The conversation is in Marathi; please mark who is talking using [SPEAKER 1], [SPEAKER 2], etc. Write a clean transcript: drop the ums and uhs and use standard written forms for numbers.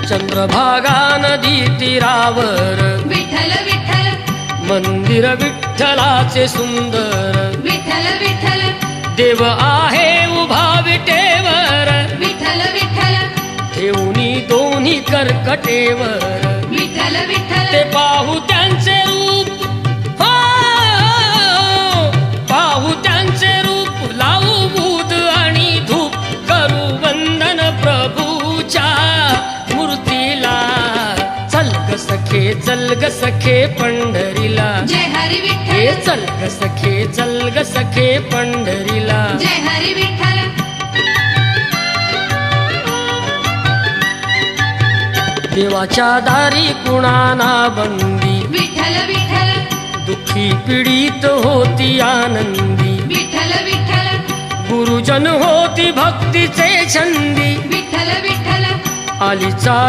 [SPEAKER 1] चंद्रभागा नदी तीरावर
[SPEAKER 2] विठ्ठल विठ्ठल
[SPEAKER 1] मंदिर विठ्ठलाचे सुंदर
[SPEAKER 2] विठ्ठल विठ्ठल
[SPEAKER 1] देव आहे उभा विटेवर
[SPEAKER 2] विठ्ठल विठ्ठल
[SPEAKER 1] ठेवणी दोन्ही कर्कटेवर
[SPEAKER 2] विठ्ठल विठ्ठल
[SPEAKER 1] ते पाहू त्यांचे रूप हो, पाहू त्यांचे रूप लावू बूद आणि धूप करू वंदन प्रभूच्या मूर्तीला चल ग सखे चल ग सखे पंढरीला
[SPEAKER 2] जय हरी विठ्ठल
[SPEAKER 1] हे चल ग सखे चल ग सखे पंढरीला
[SPEAKER 2] जय हरी विठ्ठल
[SPEAKER 1] देवाच्या दारी कुणाना बंदी
[SPEAKER 2] विठ्ठल विठ्ठल
[SPEAKER 1] दुःखी पीडित होती आनंदी
[SPEAKER 2] विठ्ठल विठ्ठल
[SPEAKER 1] गुरुजन होती भक्तीचे छंदी
[SPEAKER 2] विठ्ठल विठ्ठल
[SPEAKER 1] आलीचा